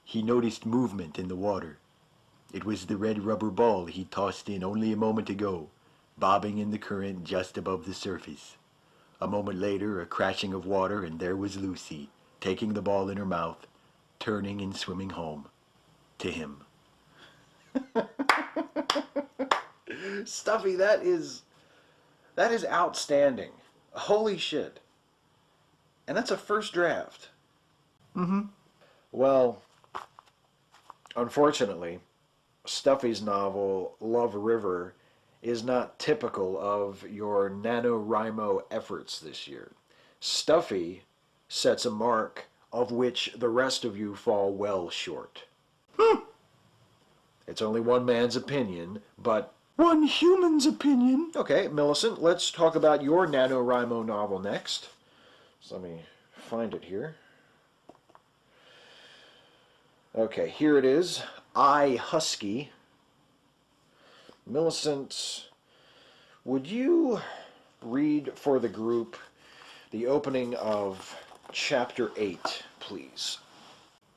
he noticed movement in the water. It was the red rubber ball he tossed in only a moment ago, bobbing in the current just above the surface. A moment later, a crashing of water, and there was Lucy, taking the ball in her mouth, turning and swimming home. To him. Stuffy, that is outstanding. Holy shit. And that's a first draft. Mm-hmm. Well, unfortunately, Stuffy's novel, Love River, is not typical of your NaNoWriMo efforts this year. Stuffy sets a mark of which the rest of you fall well short. It's only one man's opinion, but... One human's opinion. Okay, Millicent, let's talk about your NaNoWriMo novel next. So let me find it here. Okay, here it is. I, Husky. Millicent, would you read for the group the opening of Chapter 8, please?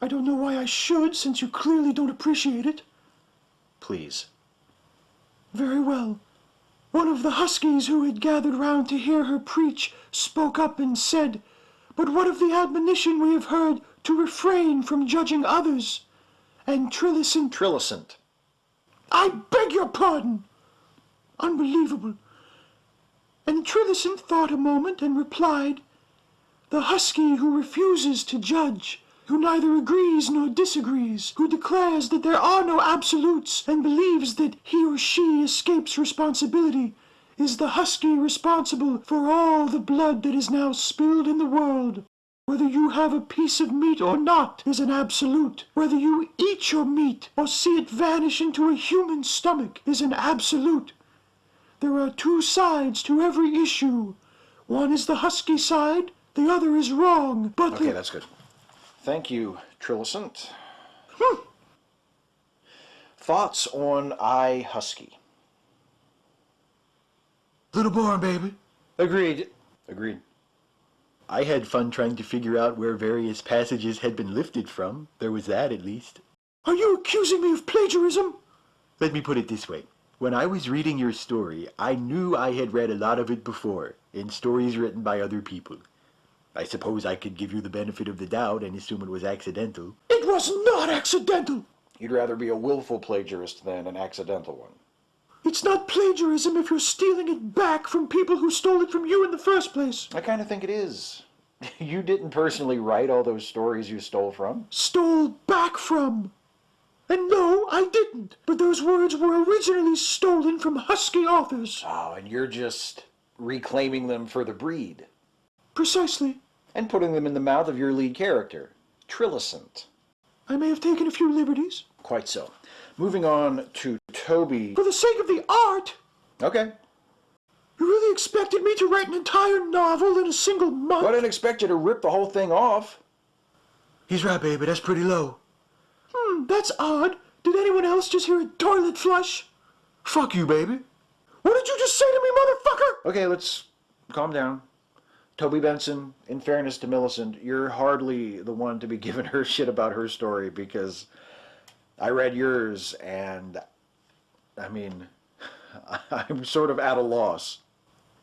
I don't know why I should, since you clearly don't appreciate it. Please. Very well. One of the Huskies who had gathered round to hear her preach spoke up and said, "But what of the admonition we have heard to refrain from judging others?" And Trillicent. I beg your pardon! Unbelievable. And Trillicent thought a moment and replied, "The Husky who refuses to judge, who neither agrees nor disagrees, who declares that there are no absolutes and believes that he or she escapes responsibility, is the Husky responsible for all the blood that is now spilled in the world. Whether you have a piece of meat or not is an absolute. Whether you eat your meat or see it vanish into a human stomach is an absolute. There are two sides to every issue. One is the Husky side, the other is wrong, but Okay, that's good. Thank you, Trillicent. Thoughts on I, Husky? Little boring, baby. Agreed. I had fun trying to figure out where various passages had been lifted from. There was that, at least. Are you accusing me of plagiarism? Let me put it this way. When I was reading your story, I knew I had read a lot of it before, in stories written by other people. I suppose I could give you the benefit of the doubt and assume it was accidental. It was not accidental. You'd rather be a willful plagiarist than an accidental one. It's not plagiarism if you're stealing it back from people who stole it from you in the first place. I kind of think it is. You didn't personally write all those stories you stole from. Stole back from. And no, I didn't. But those words were originally stolen from Husky authors. Oh, and you're just reclaiming them for the breed. Precisely. And putting them in the mouth of your lead character, Trillicent. I may have taken a few liberties. Quite so. Moving on to Toby. For the sake of the art. Okay. You really expected me to write an entire novel in a single month? Well, I didn't expect you to rip the whole thing off. He's right, baby. That's pretty low. That's odd. Did anyone else just hear a toilet flush? Fuck you, baby. What did you just say to me, motherfucker? Okay, let's calm down. Toby Benson, in fairness to Millicent, you're hardly the one to be giving her shit about her story, because I read yours and, I mean, I'm sort of at a loss.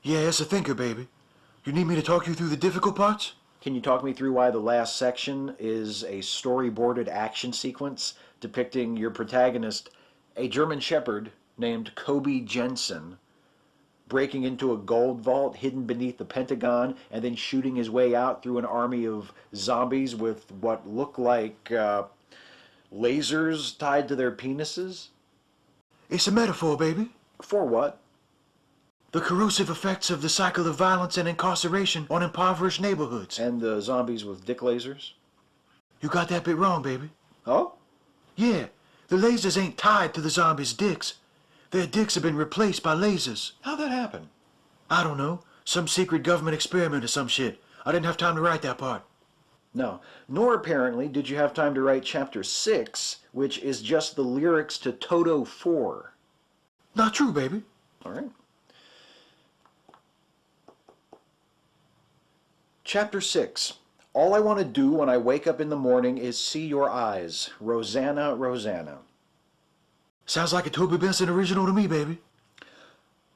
Yeah, it's a thinker, baby. You need me to talk you through the difficult parts? Can you talk me through why the last section is a storyboarded action sequence depicting your protagonist, a German Shepherd named Kobe Jensen, breaking into a gold vault hidden beneath the Pentagon and then shooting his way out through an army of zombies with what look like lasers tied to their penises? It's a metaphor, baby. For what? The corrosive effects of the cycle of violence and incarceration on impoverished neighborhoods. And the zombies with dick lasers? You got that bit wrong, baby. Oh? Yeah, the lasers ain't tied to the zombies' dicks. Their dicks have been replaced by lasers. How'd that happen? I don't know. Some secret government experiment or some shit. I didn't have time to write that part. No, nor apparently did you have time to write Chapter 6, which is just the lyrics to Toto 4. Not true, baby. All right. Chapter 6, All I want to do when I wake up in the morning is see your eyes. Rosanna, Rosanna. Sounds like a Toby Benson original to me, baby.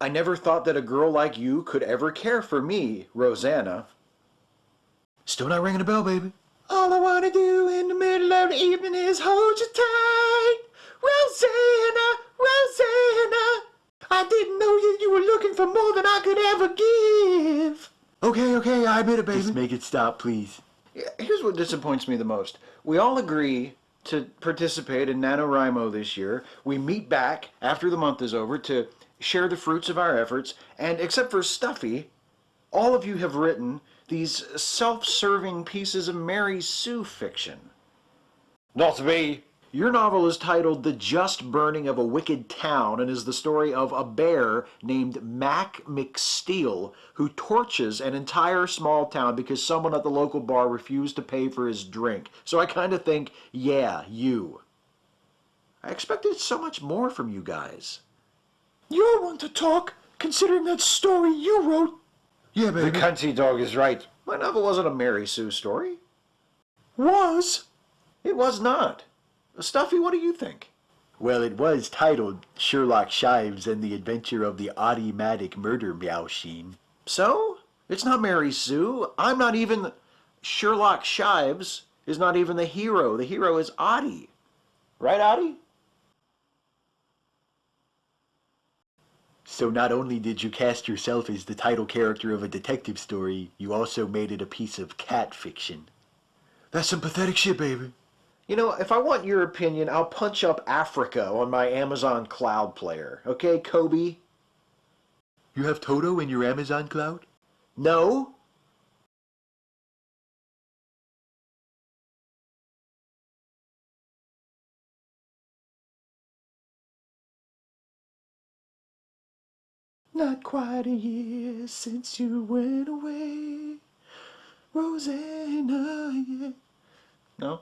I never thought that a girl like you could ever care for me, Rosanna. Still not ringing a bell, baby. All I want to do in the middle of the evening is hold you tight. Rosanna, Rosanna. I didn't know you were looking for more than I could ever give. Okay, I admit it, baby. Just make it stop, please. Here's what disappoints me the most. We all agree to participate in NaNoWriMo this year. We meet back after the month is over to share the fruits of our efforts, and except for Stuffy, all of you have written these self-serving pieces of Mary Sue fiction. Not me. Your novel is titled The Just Burning of a Wicked Town and is the story of a bear named Mac McSteel who torches an entire small town because someone at the local bar refused to pay for his drink. So I kind of think, yeah, you. I expected so much more from you guys. You're one to talk, considering that story you wrote. Yeah, The baby. country dog is right. My novel wasn't a Mary Sue story. Was. It was not. Stuffy, what do you think? Well, it was titled Sherlock Shives and the Adventure of the Automatic Murder Machine. So? It's not Mary Sue. I'm not even... Sherlock Shives is not even the hero. The hero is Oddie. Right, Oddie? So not only did you cast yourself as the title character of a detective story, you also made it a piece of cat fiction. That's some pathetic shit, baby. You know, if I want your opinion, I'll punch up Africa on my Amazon Cloud player. Okay, Kobe? You have Toto in your Amazon cloud? No? Not quite a year since you went away. Rosanna, yeah. No?